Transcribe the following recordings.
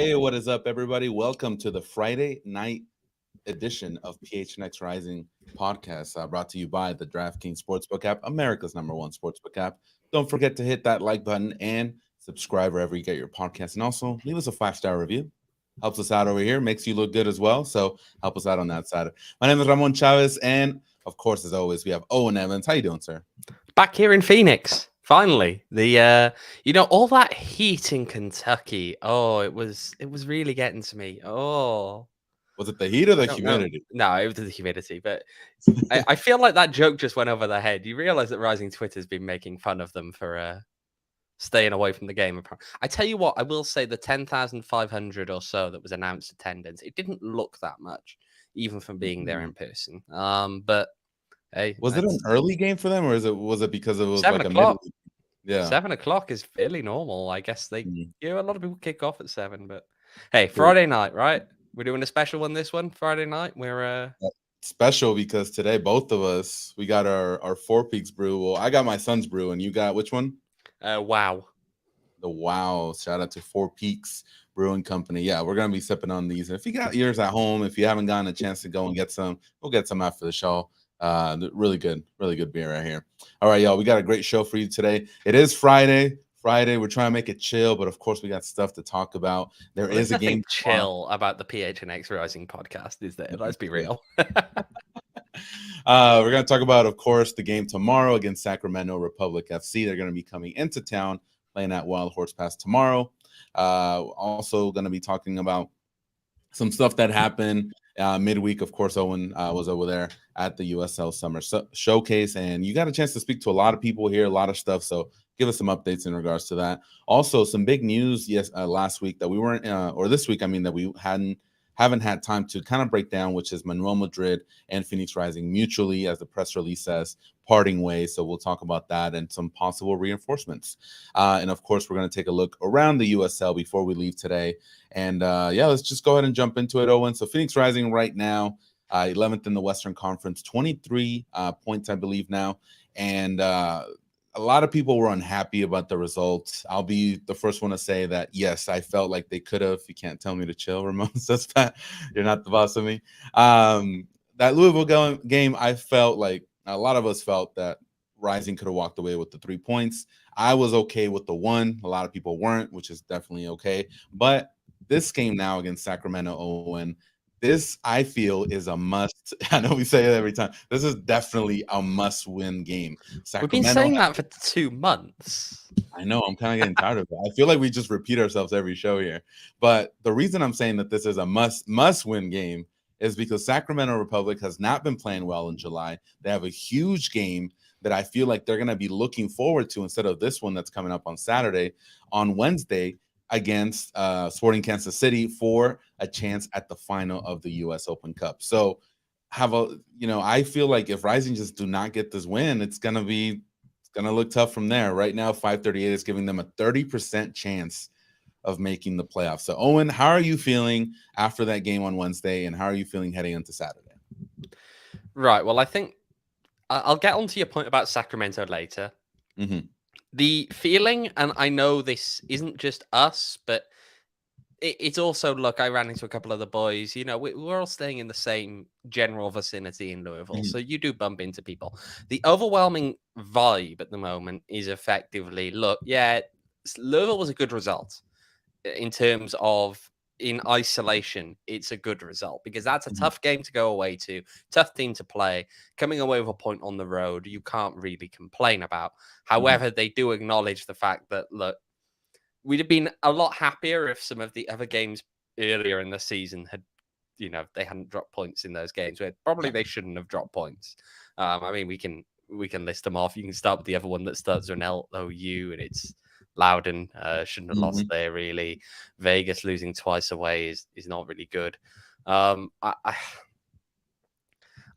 Hey, what is up, everybody? Welcome to the Friday night edition of PHNX Rising podcast, brought to you by the DraftKings Sportsbook app, America's #1 sportsbook app. Don't forget to hit that like button and subscribe wherever you get your podcast, and also leave us a 5-star review. Helps us out over here, makes you look good as well. So help us out on that side. My name is Ramon Chavez, and of course, as always, we have Owen Evans. How you doing, sir? Back here in Phoenix. Finally, all that heat in Kentucky. Oh, it was really getting to me. Oh, Was it the heat or the I don't know. humidity? No, it was the humidity, but I feel like that joke just went over their head. You realize that Rising Twitter's been making fun of them for staying away from the game. I tell you what, I will say the 10,500 or so that was announced attendance, it didn't look that much, even from being there in person. But hey, Was it an early game for them, or was it because it was 7 like a o'clock? midweek? Yeah, 7 o'clock is fairly normal. I guess a lot of people kick off at 7, but hey, True. Friday night, right? We're doing a special one this one, Friday night. We're special because today both of us we got our Four Peaks brew. Well, I got my son's brew, and you got which one? Wow. The Wow. Shout out to Four Peaks Brewing Company. Yeah, we're gonna be sipping on these. And if you got yours at home, if you haven't gotten a chance to go and get some, we'll get some after the show. Really good beer right here. All right, y'all, we got a great show for you today. It is Friday. We're trying to make it chill, but of course we got stuff to talk about. There is a game chill about the PHNX Rising podcast, is there? Let's be real. We're going to talk about, of course, the game tomorrow against Sacramento Republic FC. They're going to be coming into town, playing at Wild Horse Pass tomorrow. Also going to be talking about some stuff that happened midweek. Of course, Owen was over there at the USL Summer Showcase, and you got a chance to speak to a lot of people here, a lot of stuff. So give us some updates in regards to that. Also, some big news last week that we weren't, or this week, I mean, that we haven't had time to kind of break down, which is Manuel Madrid and Phoenix Rising mutually, as the press release says, parting ways. So we'll talk about that and some possible reinforcements. And of course, we're going to take a look around the USL before we leave today. And let's just go ahead and jump into it, Owen. So Phoenix Rising right now, 11th in the Western Conference, 23 points, I believe now. And a lot of people were unhappy about the results. I'll be the first one to say that, yes, I felt like they could have. You can't tell me to chill, Ramon says that. You're not the boss of me. That Louisville game, I felt like a lot of us felt that Rising could have walked away with the 3 points. I was okay with the 1. A lot of people weren't, which is definitely okay. But this game now against Sacramento, Owen, this, I feel, is a must. I know we say it every time. This is definitely a must-win game. We've been saying that for 2 months. I know. I'm kind of getting tired of it. I feel like we just repeat ourselves every show here. But the reason I'm saying that this is a must-win game is because Sacramento Republic has not been playing well in July. They have a huge game that I feel like they're going to be looking forward to instead of this one that's coming up on Saturday. On Wednesday, against Sporting Kansas City for a chance at the final of the U.S. Open Cup. So I feel like if Rising just do not get this win, it's going to look tough from there. Right now, 538 is giving them a 30% chance of making the playoffs. So, Owen, how are you feeling after that game on Wednesday, and how are you feeling heading into Saturday? Right. Well, I think I'll get onto your point about Sacramento later. Mm-hmm. The feeling, and I know this isn't just us, but it's also, look, I ran into a couple of the boys. We're all staying in the same general vicinity in Louisville, Mm-hmm. so you do bump into people. The overwhelming vibe at the moment is effectively, look, yeah, Louisville was a good result in terms of in isolation. It's a good result because that's a tough game to go away to, tough team to play. Coming away with a point on the road, you can't really complain about. However, they do acknowledge the fact that, look, we'd have been a lot happier if some of the other games earlier in the season had, they hadn't dropped points in those games where probably they shouldn't have dropped points. I mean, we can list them off. You can start with the other one that starts with an LOU, and it's Loudon. Shouldn't have lost there, really. Vegas losing twice away is not really good. I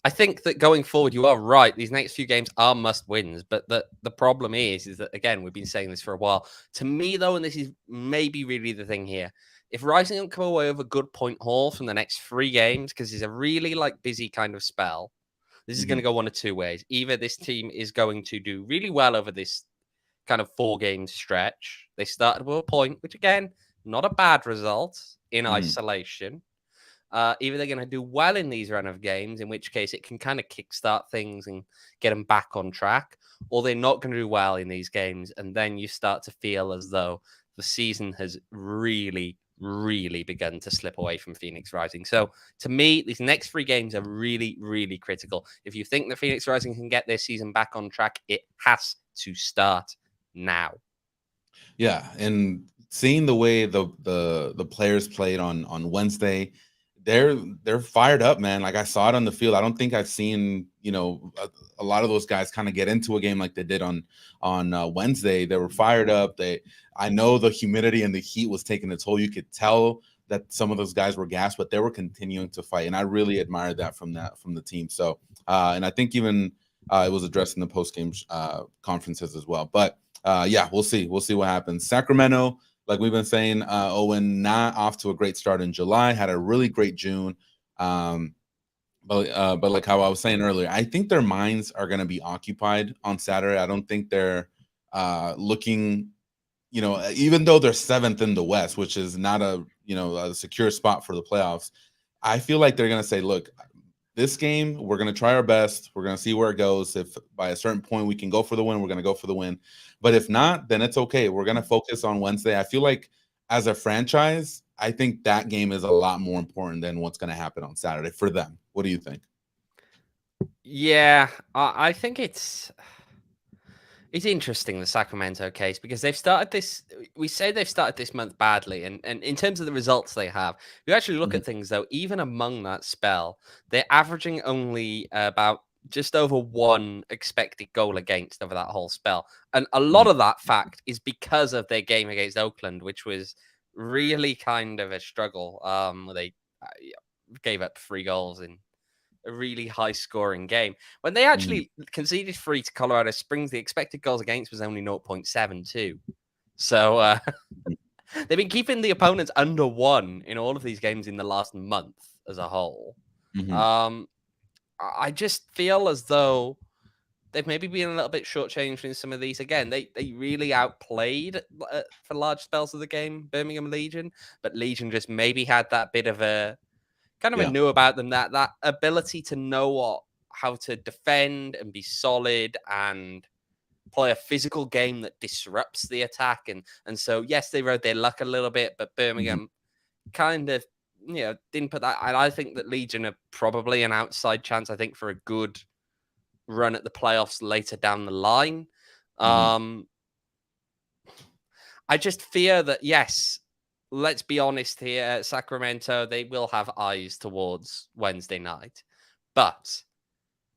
think that going forward, you are right. These next few games are must wins, but the problem is that, again, we've been saying this for a while. To me, though, and this is maybe really the thing here, if Rising don't come away with a good point haul from the next 3 games, because it's a really busy kind of spell, this is going to go one of 2 ways. Either this team is going to do really well over this kind of 4-game stretch. They started with a point, which, again, not a bad result in Mhm. isolation. Either they're going to do well in these run of games, in which case it can kind of kickstart things and get them back on track, or they're not going to do well in these games, and then you start to feel as though the season has really, really begun to slip away from Phoenix Rising. So to me, these next 3 games are really, really critical. If you think that Phoenix Rising can get their season back on track, it has to start now. Yeah, and seeing the way the players played on Wednesday, they're fired up, man. Like I saw it on the field. I don't think I've seen a lot of those guys kind of get into a game like they did on Wednesday. They were fired up. I know the humidity and the heat was taking a toll. You could tell that some of those guys were gassed, but they were continuing to fight, and I really admired that from the team. So, and I think even it was addressed in the post game conferences as well. But yeah, we'll see what happens. Sacramento, like we've been saying, Owen, not off to a great start in July, had a really great June. But like how I was saying earlier, I think their minds are going to be occupied on Saturday. I don't think they're looking, even though they're 7th in the West, which is not a secure spot for the playoffs. I feel like they're going to say, look, this game, we're going to try our best. We're going to see where it goes. If by a certain point we can go for the win, we're going to go for the win. But if not, then it's okay. We're going to focus on Wednesday. I feel like as a franchise, I think that game is a lot more important than what's going to happen on Saturday for them. What do you think? Yeah, I think it's interesting, the Sacramento case, because they've started this. We say they've started this month badly, and in terms of the results they have, if you actually look at things though, even among that spell, they're averaging only about just over 1 expected goal against over that whole spell, and a lot of that fact is because of their game against Oakland, which was really kind of a struggle. Where they gave up 3 goals in a really high scoring game. When they actually conceded 3 to Colorado Springs, the expected goals against was only 0.72. So they've been keeping the opponents under 1 in all of these games in the last month as a whole. I just feel as though they've maybe been a little bit shortchanged in some of these. Again, they really outplayed for large spells of the game Birmingham Legion, but Legion just maybe had that bit of a kind of a knew about them, that ability to know how to defend and be solid and play a physical game that disrupts the attack. And so, yes, they rode their luck a little bit, but Birmingham kind of, didn't put that. And I think that Legion are probably an outside chance, I think, for a good run at the playoffs later down the line. I just fear that, yes, let's be honest here, Sacramento, they will have eyes towards Wednesday night. But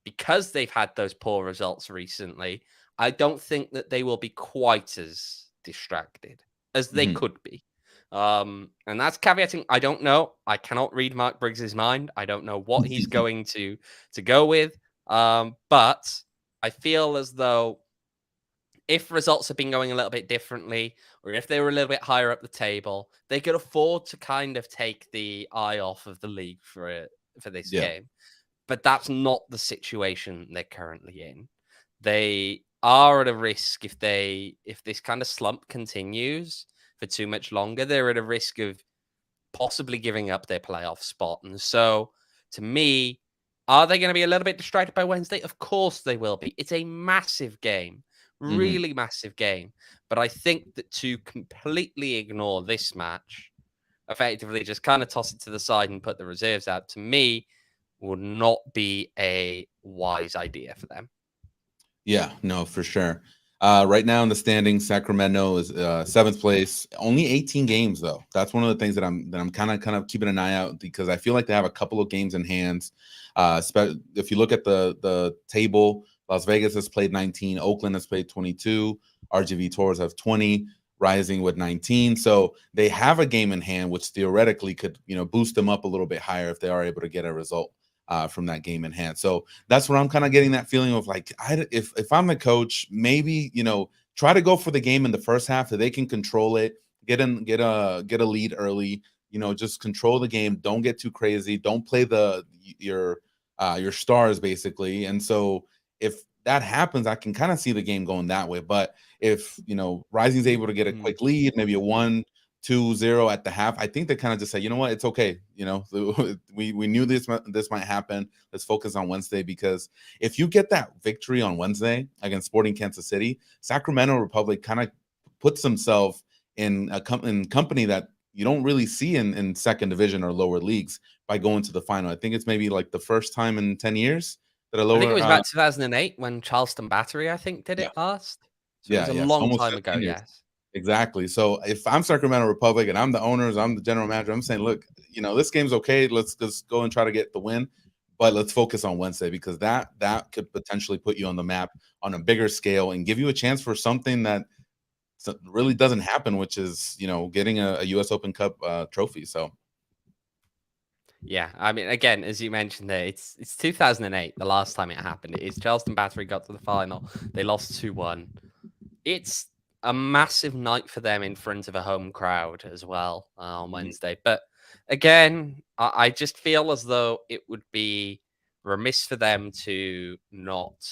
because they've had those poor results recently, I don't think that they will be quite as distracted as they could be. And that's caveating. I don't know. I cannot read Mark Briggs's mind. I don't know what he's going to go with. But I feel as though if results have been going a little bit differently, or if they were a little bit higher up the table, they could afford to kind of take the eye off of the league for this game. But that's not the situation they're currently in. They are at a risk if this kind of slump continues for too much longer. They're at a risk of possibly giving up their playoff spot. And so, to me, are they going to be a little bit distracted by Wednesday? Of course they will be. It's a massive game. Really massive game. But I think that to completely ignore this match, effectively just kind of toss it to the side and put the reserves out, to me, would not be a wise idea for them. Yeah, no, for sure. Right now in the standings, Sacramento is 7th place. Only 18 games though. That's one of the things that I'm kind of keeping an eye out, because I feel like they have a couple of games in hands. If you look at the table, Las Vegas has played 19, Oakland has played 22, RGV Tours have 20, Rising with 19. So they have a game in hand, which theoretically could boost them up a little bit higher if they are able to get a result from that game in hand. So that's where I'm kind of getting that feeling of like, if I'm the coach, maybe try to go for the game in the first half so they can control it, get a lead early. Just control the game. Don't get too crazy. Don't play your stars basically. And so if that happens, I can kind of see the game going that way. But if Rising's able to get a quick lead, maybe a 1-2 2-0 at the half, I think they kind of just say, you know what, it's okay. You know, we knew this might happen. Let's focus on Wednesday, because if you get that victory on Wednesday against Sporting Kansas City, Sacramento Republic kind of puts themselves in company that you don't really see in second division or lower leagues by going to the final. I think it's maybe like the first time in 10 years that a lower. I think it was about 2008 when Charleston Battery, I think, did it last. So it was a long almost time ago. 15 years. Yes. Exactly. So if I'm Sacramento Republic and I'm the owners, I'm the general manager, I'm saying, look, you know, this game's okay. Let's just go and try to get the win, but let's focus on Wednesday, because that could potentially put you on the map on a bigger scale and give you a chance for something that really doesn't happen, which is, you know, getting a U.S. Open Cup trophy. So. Yeah, I mean, again, as you mentioned there, it's 2008, the last time it happened. It is Charleston Battery got to the final. They lost 2-1. It's a massive night for them in front of a home crowd as well on Wednesday. But again, I just feel as though it would be remiss for them to not,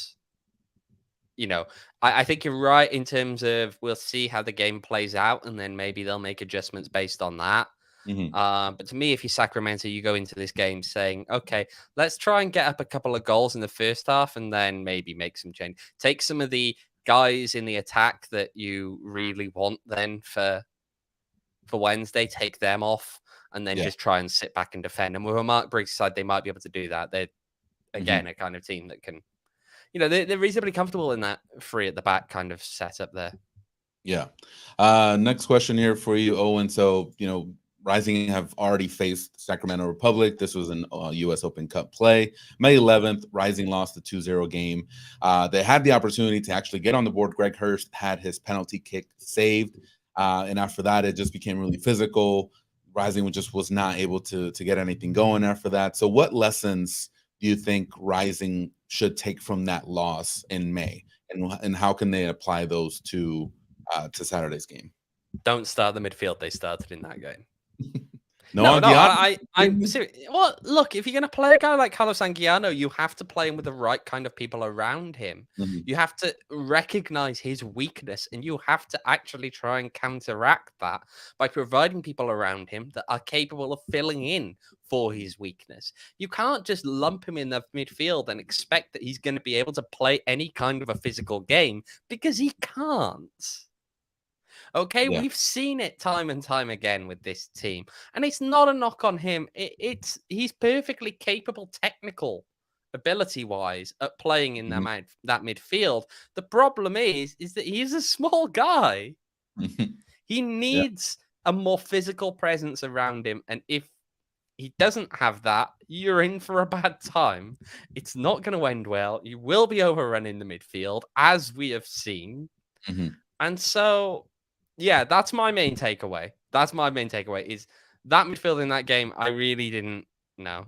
you know, I think you're right in terms of we'll see how the game plays out, and then maybe they'll make adjustments based on that. But to me, if you're Sacramento, you go into this game saying, okay, let's try and get up a couple of goals in the first half and then maybe make some change. Take some of the guys in the attack that you really want then for Wednesday, take them off, and then just try and sit back and defend. And with a Mark Briggs side, they might be able to do that. They're, again, a kind of team that can, you know, they're reasonably comfortable in that three at the back kind of setup there. Yeah. Next question here for you, Owen. So, you know, Rising have already faced Sacramento Republic. This was an U.S. Open Cup play. May 11th, Rising lost the 2-0 game. They had the opportunity to actually get on the board. Greg Hurst had his penalty kick saved. And after that, it just became really physical. Rising just was not able to get anything going after that. So what lessons do you think Rising should take from that loss in May? And how can they apply those to Saturday's game? Don't start the midfield they started in that game. No, I'm serious. Well, look, if you're going to play a guy like Carlos Anguiano, you have to play him with the right kind of people around him. You have to recognize his weakness, and you have to actually try and counteract that by providing people around him that are capable of filling in for his weakness. You can't just lump him in the midfield and expect that he's going to be able to play any kind of a physical game, because he can't. Okay, we've seen it time and time again with this team, and it's not a knock on him. He's perfectly capable, technical ability-wise, at playing in that midfield. The problem is that he's a small guy. He needs a more physical presence around him, and if he doesn't have that, you're in for a bad time. It's not going to end well. You will be overrun in the midfield, as we have seen, and so. Yeah, that's my main takeaway. Is that midfield in that game, I really didn't know.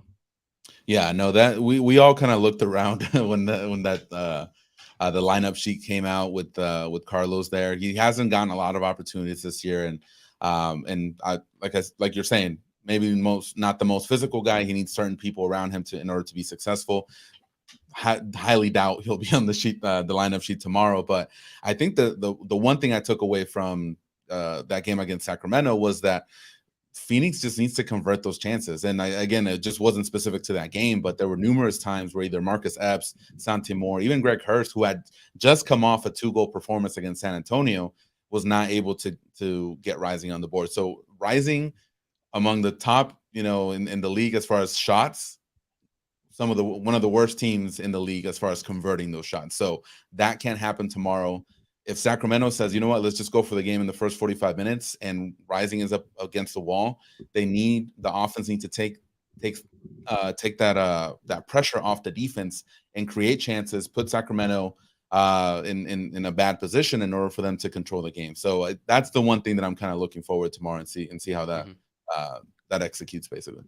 Yeah, no, that we all kind of looked around when the lineup sheet came out with Carlos there. He hasn't gotten a lot of opportunities this year, and like you're saying, maybe not the most physical guy. He needs certain people around him in order to be successful. Highly doubt he'll be on the sheet, the lineup sheet tomorrow. But I think the one thing I took away from that game against Sacramento was that Phoenix just needs to convert those chances. And again, it just wasn't specific to that game, but there were numerous times where either Marcus Epps, Santimore, even Greg Hurst, who had just come off a 2-goal performance against San Antonio, was not able to get Rising on the board. So Rising, among the top, you know, in the league as far as shots, one of the worst teams in the league as far as converting those shots. So that can't happen tomorrow. If Sacramento says, you know what, let's just go for the game in the first 45 minutes, and Rising is up against the wall, the offense need to take that pressure off the defense and create chances, put Sacramento in a bad position in order for them to control the game. So that's the one thing that I'm kind of looking forward to tomorrow and see how that that executes basically.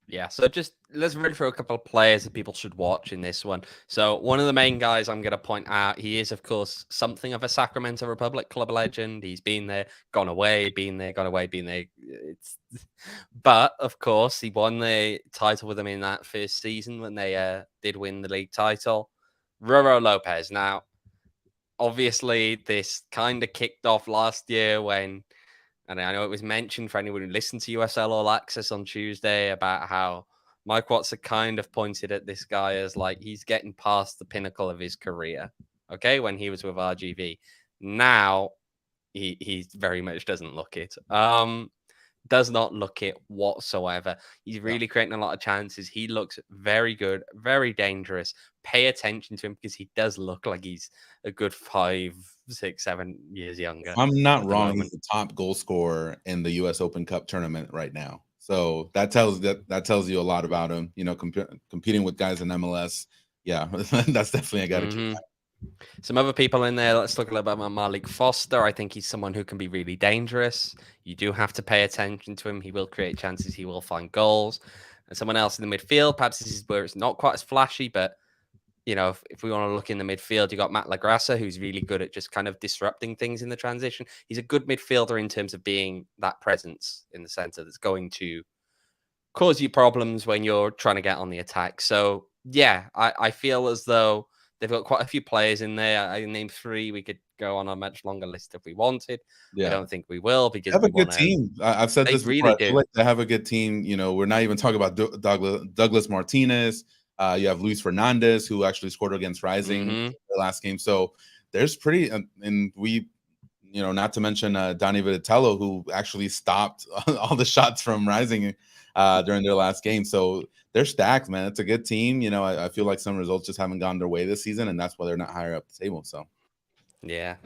Yeah, so just let's run through a couple of players that people should watch in this one. So one of the main guys I'm going to point out, he is, of course, something of a Sacramento Republic club legend. He's been there, gone away, been there, gone away, been there. But, of course, he won the title with them in that first season when they did win the league title. Roro Lopez. Now, obviously, this kind of kicked off last year when And I know it was mentioned for anyone who listened to USL All Access on Tuesday about how Mike Watts kind of pointed at this guy as like he's getting past the pinnacle of his career. Okay, when he was with RGV. Now he very much doesn't look it. Does not look it whatsoever. He's really creating a lot of chances. He looks very good, very dangerous. Pay attention to him because he does look like he's a good 5, 6, 7 years younger. If I'm not wrong, he's the top goal scorer in the U.S. Open Cup tournament right now. So that tells you a lot about him. You know, competing with guys in MLS. Yeah, that's definitely a guy to keep. Some other people in there. Let's talk a little bit about Malik Foster. I think he's someone who can be really dangerous. You do have to pay attention to him. He will create chances. He will find goals. And someone else in the midfield, perhaps this is where it's not quite as flashy, but you know, if we want to look in the midfield, you got Matt Lagrassa, who's really good at just kind of disrupting things in the transition. He's a good midfielder in terms of being that presence in the center that's going to cause you problems when you're trying to get on the attack. So yeah, I feel as though they've got quite a few players in there. I named 3. We could go on a much longer list if we wanted. I don't think we will because they have a good team. I've said this before. I feel like they have a good team. You know, we're not even talking about Douglas Martinez. You have Luis Fernandez, who actually scored against Rising the last game. So there's pretty, and we, you know, not to mention Donny Vitatello, who actually stopped all the shots from Rising during their last game. So they're stacked, man. It's a good team. You know, I feel like some results just haven't gone their way this season, and that's why they're not higher up the table. So, yeah,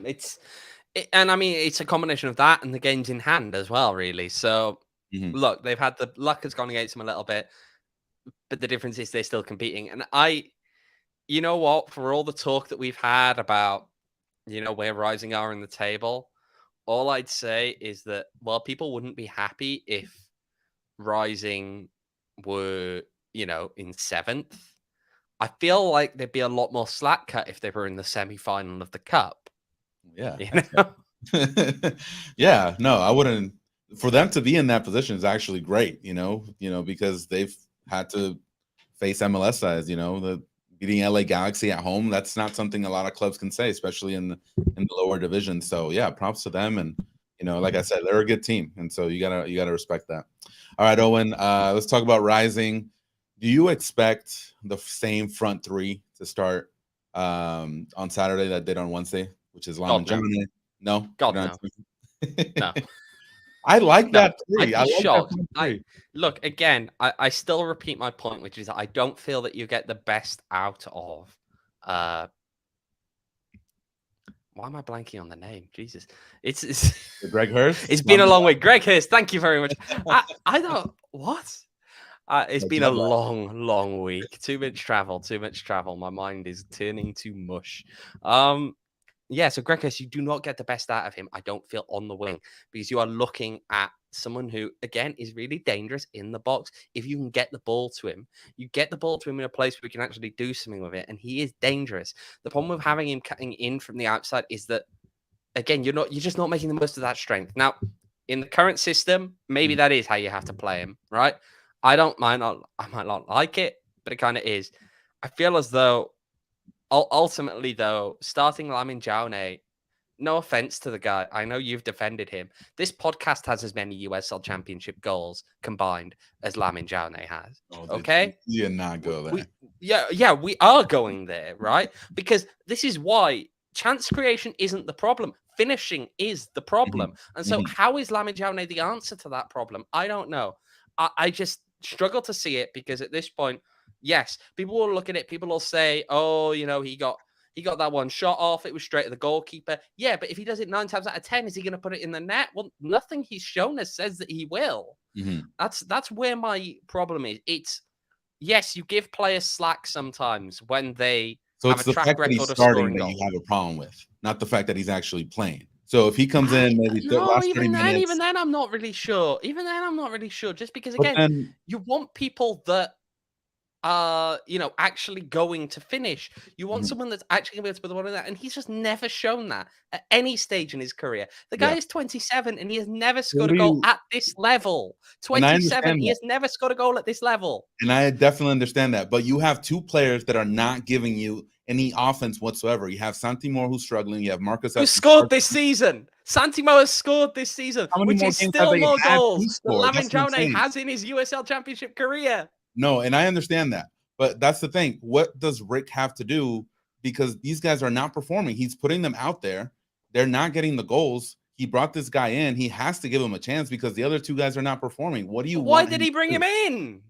and I mean, it's a combination of that and the games in hand as well, really. So, look, they've had the luck has gone against them a little bit, but the difference is they're still competing. And you know what? For all the talk that we've had about, you know, where Rising are in the table, all I'd say is that, well, people wouldn't be happy if Rising were, you know, in 7th. I feel like there'd be a lot more slack cut if they were in the semi-final of the cup. Yeah. You know? Yeah, no, I wouldn't. For them to be in that position is actually great, you know, because they've had to face MLS sides, you know, the beating LA Galaxy at home. That's not something a lot of clubs can say, especially in the lower division. So yeah, props to them. And, you know, like I said, they're a good team. And so you gotta respect that. All right, Owen, let's talk about Rising. Do you expect the same front 3 to start on Saturday that did on Wednesday, which is Lamin Jaune? No. God, no. No. I like that 3. I'd be shocked. Look, again, I still repeat my point, which is I don't feel that you get the best out of why am I blanking on the name? Jesus. It's Greg Hurst. It's been a long week. Greg Hurst, thank you very much. I don't what? It's been a long week. Too much travel. My mind is turning to mush. Yeah, so Greg Hurst, you do not get the best out of him, I don't feel, on the wing, because you are looking at someone who, again, is really dangerous in the box. If you can get the ball to him, you get the ball to him in a place where you can actually do something with it, and he is dangerous. The problem with having him cutting in from the outside is that, again, you're just not making the most of that strength. Now, in the current system, maybe that is how you have to play him, right? I might not like it, but it kind of is. I feel as though ultimately, though, starting Lamin Jaune, no offense to the guy, I know you've defended him. This podcast has as many USL Championship goals combined as Lamin Jaune has. Okay? You're not go there. We are going there, right? Because this is why chance creation isn't the problem. Finishing is the problem. And so how is Lamin Jaune the answer to that problem? I don't know. I just struggle to see it, because at this point, yes, people will look at it. People will say, "Oh, you know, he got that one shot off. It was straight at the goalkeeper." Yeah, but if he does it 9 times out of 10, is he going to put it in the net? Well, nothing he's shown us says that he will. That's where my problem is. It's yes, you give players slack sometimes when they have a track record of scoring goals. You have a problem with, not the fact that he's actually playing. So if he comes in, maybe last 30 minutes. Even then, I'm not really sure. Just because, again, you want people that you know, actually going to finish. You want someone that's actually going to be able to put the ball in that, and he's just never shown that at any stage in his career. The guy is 27, and he has never scored a goal at this level. 27, he has never scored a goal at this level. And I definitely understand that, but you have 2 players that are not giving you any offense whatsoever. You have Santi Moore who's struggling. You have Marcus who Epps scored this season. Santimo has scored this season, How many which more is games have still they more had to goals than score? Lamin That's what I'm Jaune saying. has in his USL Championship career. No, and I understand that. But that's the thing. What does Rick have to do? Because these guys are not performing. He's putting them out there. They're not getting the goals. He brought this guy in. He has to give him a chance because the other two guys are not performing. What do you Why want? did he bring him in?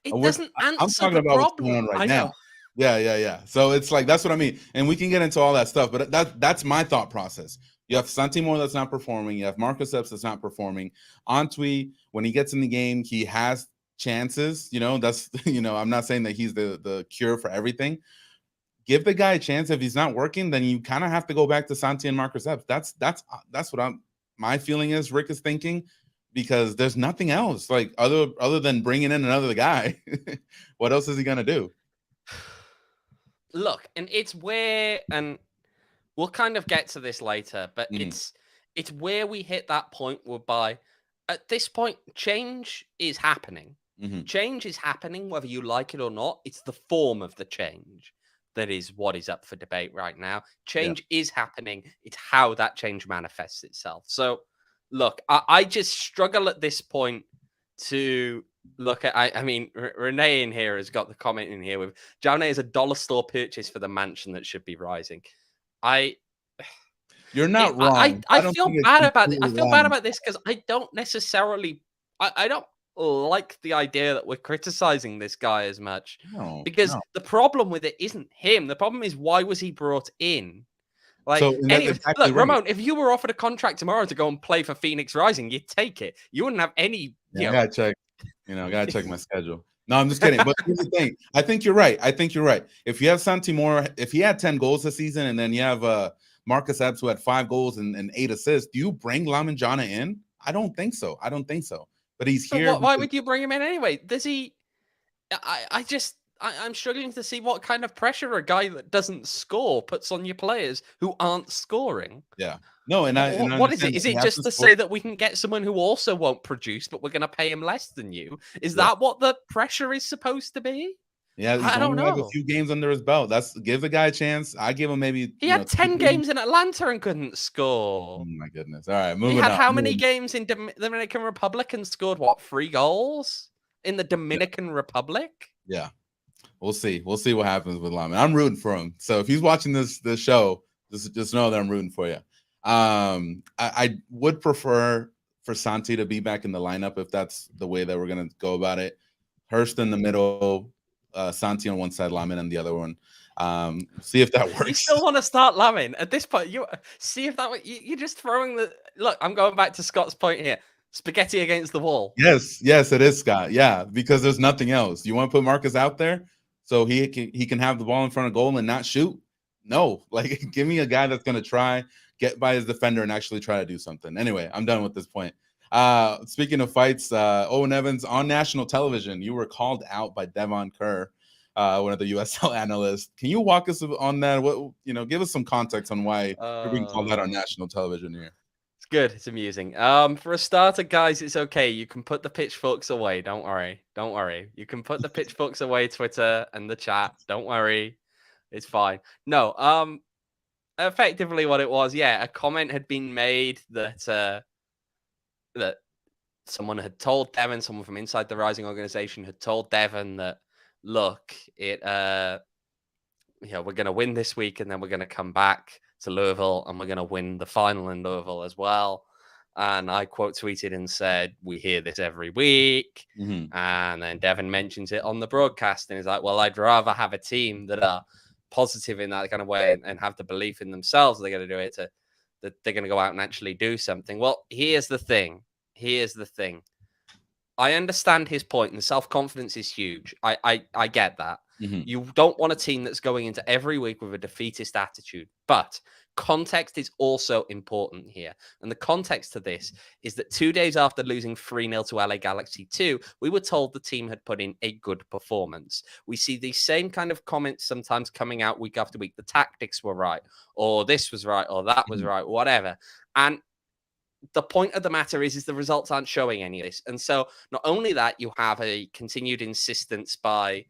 It doesn't I'm answer talking the about what's going problem. on right I know. now. Yeah. So it's like that's what I mean. And we can get into all that stuff, but that's my thought process. You have Santi Moore that's not performing. You have Marcus Epps that's not performing. Antwi, when he gets in the game, he has chances. That's I'm not saying that he's the cure for everything. Give the guy a chance. If he's not working, then you kind of have to go back to Santi and Marcus Epps. That's what my feeling is. Rick is thinking. Because there's nothing else like other than bringing in another guy. What else is he gonna do? Look, and it's where, and we'll kind of get to this later, but it's where we hit that point whereby at this point change is happening. Change is happening whether you like it or not. It's the form of the change that is what is up for debate right now. Change is happening. It's how that change manifests itself. So look, I just struggle at this point to look at. I mean, Renee in here has got the comment in here with Jaune is a dollar store purchase for the mansion that should be rising. You're not wrong. I feel bad about it. I feel bad about this because I don't necessarily. I don't like the idea that we're criticizing this guy as much because the problem with it isn't him. The problem is why was he brought in? Like, so anyway, exactly look, right. Ramon, if you were offered a contract tomorrow to go and play for Phoenix Rising, you'd take it. You wouldn't have any. I gotta check. Gotta check my schedule. No, I'm just kidding. But here's the thing. I think you're right. If you have Santi Moore, if he had 10 goals this season, and then you have Marcus Epps who had 5 goals and 8 assists, do you bring Lamin Jaune in? I don't think so. But he's here. Why would you bring him in anyway? Does he? I'm struggling to see what kind of pressure a guy that doesn't score puts on your players who aren't scoring. Yeah. No, and what is it? Is it just to say that we can get someone who also won't produce, but we're going to pay him less than you? Is that what the pressure is supposed to be? Yeah, I don't know. Have a few games under his belt. Give the guy a chance. I give him maybe. He had 10 games in Atlanta and couldn't score. Oh my goodness! All right, moving on. He had how many games in Dominican Republic and scored 3 goals in the Dominican Republic? Yeah. We'll see. We'll see what happens with Lamin. I'm rooting for him. So if he's watching this show, just know that I'm rooting for you. I would prefer for Santi to be back in the lineup if that's the way that we're gonna go about it. Hurst in the middle, Santi on one side, Lamin on the other one. See if that works. You still want to start Lamin at this point? You see if that you're just throwing the look. I'm going back to Scott's point here. Spaghetti against the wall. Yes, it is, Scott. Yeah, because there's nothing else. You want to put Marcus out there so he can have the ball in front of goal and not shoot? No, like give me a guy that's gonna try get by his defender and actually try to do something. Anyway, I'm done with this point. Speaking of fights, Owen Evans on national television, you were called out by Devon Kerr, one of the USL analysts. Can you walk us on that? What give us some context on why you're being called out on national television here. It's good. It's amusing. For a starter, guys, it's okay. You can put the pitchforks away. Don't worry. You can put the pitchforks away, Twitter and the chat. Don't worry. It's fine. No, effectively what it was, a comment had been made that that someone had told Devon, someone from inside the Rising organization had told Devon that, look, we're going to win this week and then we're going to come back to Louisville and we're going to win the final in Louisville as well. And I quote tweeted and said, we hear this every week. Mm-hmm. And then Devon mentions it on the broadcast and he's like, well, I'd rather have a team that are positive in that kind of way and have the belief in themselves they're going to do it, that they're going to go out and actually do something. Well, here's the thing. I understand his point, and self-confidence is huge. I get that. Mm-hmm. You don't want a team that's going into every week with a defeatist attitude, but context is also important here. And the context to this is that 2 days after losing 3-0 to LA Galaxy 2, we were told the team had put in a good performance. We see these same kind of comments sometimes coming out week after week. The tactics were right, or this was right, or that was right, whatever. And the point of the matter is the results aren't showing any of this. And so not only that, you have a continued insistence by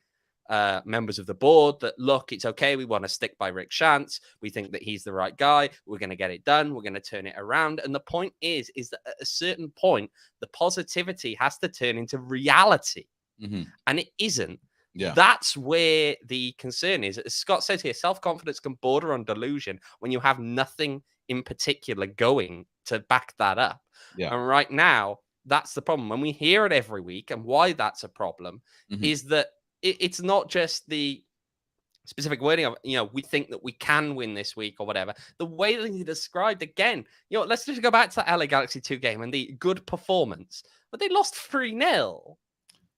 members of the board that, look, it's okay. We want to stick by Rick Schantz. We think that he's the right guy. We're going to get it done. We're going to turn it around. And the point is that at a certain point, the positivity has to turn into reality. And it isn't. Yeah. That's where the concern is. As Scott says here, self-confidence can border on delusion when you have nothing in particular going to back that up. Yeah. And right now, that's the problem. When we hear it every week, and why that's a problem is that it's not just the specific wording of, we think that we can win this week or whatever. The way that he described, again, let's just go back to the LA Galaxy 2 game and the good performance. But they lost 3-0.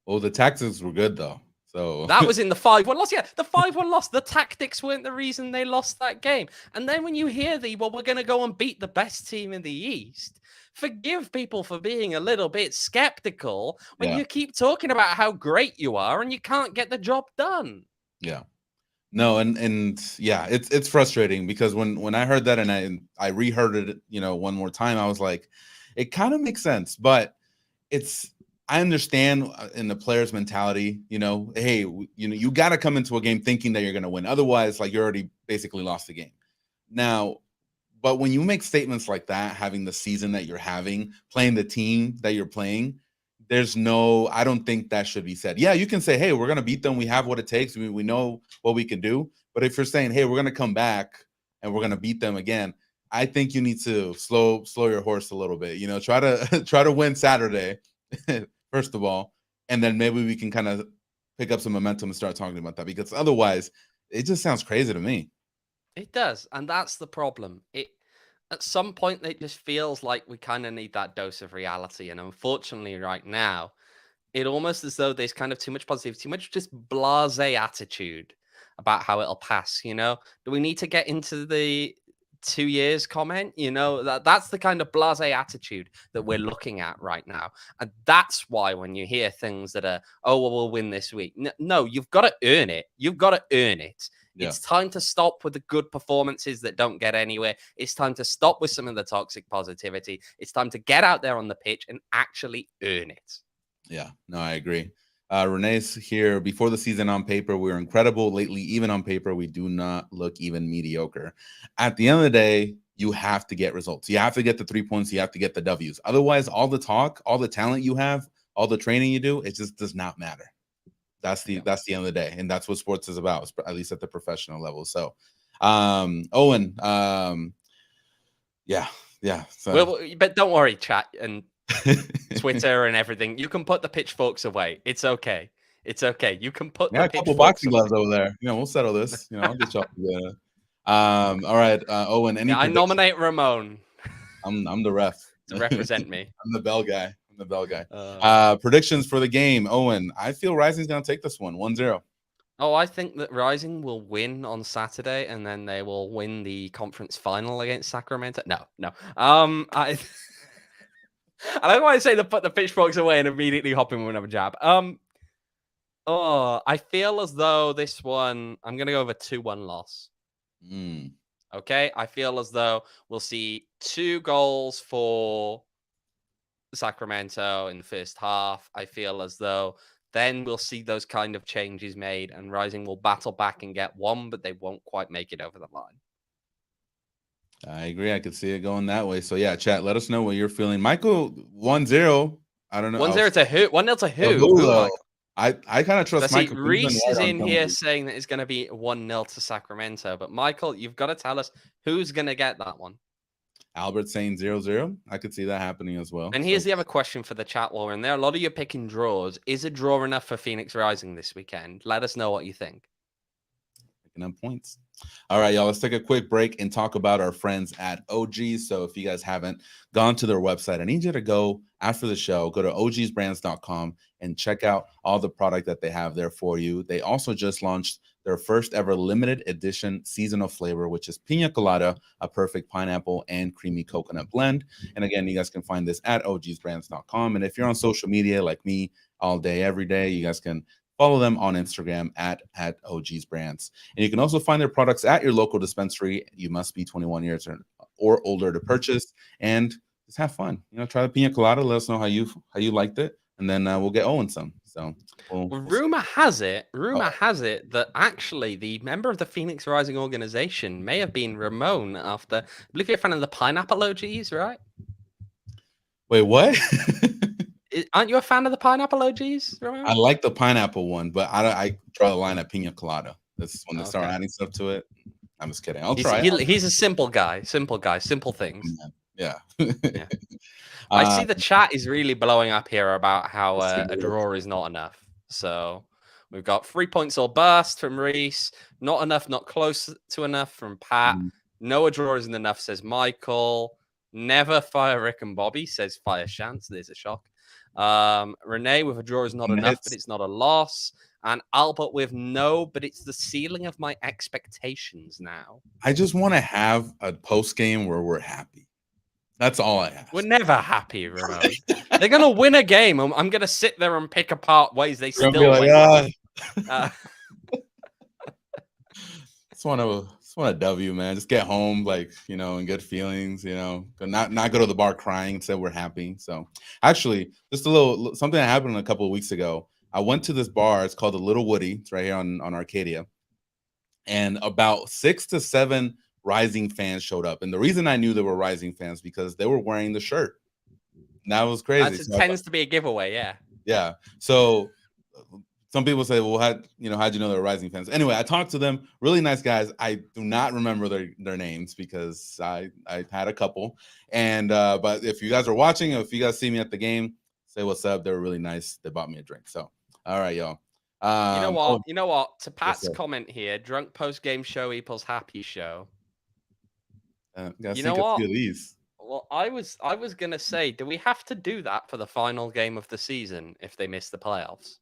Well, the tactics were good, though. So that was in the 5-1 loss. Yeah, the 5-1 loss. The tactics weren't the reason they lost that game. And then when you hear we're going to go and beat the best team in the East, forgive people for being a little bit skeptical when you keep talking about how great you are and you can't get the job done. Yeah. No, and yeah, it's frustrating because when I heard that and I reheard it, one more time, I was like, it kind of makes sense, but I understand in the player's mentality, hey, you got to come into a game thinking that you're going to win. Otherwise, you already basically lost the game. Now, but when you make statements like that, having the season that you're having, playing the team that you're playing, I don't think that should be said. Yeah, you can say, hey, we're going to beat them. We have what it takes. We know what we can do. But if you're saying, hey, we're going to come back and we're going to beat them again, I think you need to slow your horse a little bit. Try to win Saturday. First of all, and then maybe we can kind of pick up some momentum and start talking about that, because otherwise it just sounds crazy to me. It does. And that's the problem. At some point, it just feels like we kind of need that dose of reality. And unfortunately, right now, it almost as though there's kind of too much positivity, too much just blasé attitude about how it'll pass. Do we need to get into the 2 years comment? That's the kind of blasé attitude that we're looking at right now. And that's why when you hear things that are, we'll win this week. No, you've got to earn it. You've got to earn it. Yeah. It's time to stop with the good performances that don't get anywhere. It's time to stop with some of the toxic positivity. It's time to get out there on the pitch and actually earn it. Yeah, no, I agree. Renee's here. Before the season, on paper, we were incredible. Lately, even on paper, we do not look even mediocre. At the end of the day, you have to get results. You have to get the 3 points. You have to get the W's. Otherwise, all the talk, all the talent you have, all the training you do, it just does not matter. That's the end of the day, and that's what sports is about, at least at the professional level. So, Owen, yeah. So. Well, but don't worry, chat and Twitter and everything. You can put the pitchforks away. It's okay. It's okay. You can put a couple boxing gloves over there. We'll settle this. I'll get y'all together. All right, Owen. I nominate Ramon. I'm the ref to represent me. I'm the bell guy. Predictions for the game, Owen. I feel Rising's gonna take this one 1-0. I think that Rising will win on Saturday, and then they will win the conference final against Sacramento. No. I don't want to say to put the pitchforks away and immediately hop in with another jab. I feel as though this one, I'm going to go with a 2-1 loss. Okay. I feel as though we'll see 2 goals for Sacramento in the first half. I feel as though then we'll see those kind of changes made, and Rising will battle back and get 1, but they won't quite make it over the line. I agree. I could see it going that way. So yeah, chat, let us know what you're feeling. Michael, 1-0. I don't know. 1-0 to who? 1-0 to who? I kind of trust Michael. Reese is in here saying that it's going to be 1-0 to Sacramento. But Michael, you've got to tell us who's going to get that one. Albert saying 0-0. I could see that happening as well. And here's the other question for the chat while we're in there. A lot of you picking draws. Is a draw enough for Phoenix Rising this weekend? Let us know what you think. Picking up points. All right, y'all, let's take a quick break and talk about our friends at OGs. So if you guys haven't gone to their website, I need you to go after the show, go to ogsbrands.com and check out all the product that they have there for you. They also just launched their first ever limited edition seasonal flavor, which is Pina Colada, a perfect pineapple and creamy coconut blend. And again, you guys can find this at ogsbrands.com. And if you're on social media like me all day, every day, you guys can follow them on Instagram at ogsbrands. And you can also find their products at your local dispensary. You must be 21 years or older to purchase, and just have fun. Try the Pina Colada. Let us know how you liked it. and then we'll get Owain some. So rumor has it that actually the member of the Phoenix Rising organization may have been Ramon after. I believe you're a fan of the pineapple OGs, right? Wait, what? Aren't you a fan of the pineapple OGs, Ramon? I like the pineapple one, but I draw the line at pina colada. That's when they start adding stuff to it. I'm just kidding. I'll try. He's a simple guy. Simple things. Yeah. Yeah. I see the chat is really blowing up here about how a draw is not enough. So we've got 3 points or bust from Reese. Not enough, not close to enough from Pat. No, a draw isn't enough, says Michael. Never fire Rick and Bobby, says Fire Schantz. There's a shock. Renee with a draw is not enough, but it's not a loss. And Albert with no, but it's the ceiling of my expectations now. I just want to have a post game where we're happy. That's all I ask. We're never happy, Ramon. They're going to win a game. I'm going to sit there and pick apart ways they still win. Just want a W, man. Just get home, like, in good feelings, not go to the bar crying and say we're happy. So actually, just a little something that happened a couple of weeks ago. I went to this bar. It's called the Little Woody. It's right here on Arcadia. And about 6 to 7 Rising fans showed up. And the reason I knew they were Rising fans because they were wearing the shirt. And that was crazy. That tends to be a giveaway, yeah. Yeah. So some people say, well, how'd you know they were Rising fans? Anyway, I talked to them. Really nice guys. I do not remember their names because I had a couple. And but if you guys are watching, or if you guys see me at the game, say what's up. They were really nice. They bought me a drink. So all right, y'all. You know what? To Pat's comment here, drunk post-game show equals happy show. You know what? These. Well, I was gonna say, do we have to do that for the final game of the season if they miss the playoffs?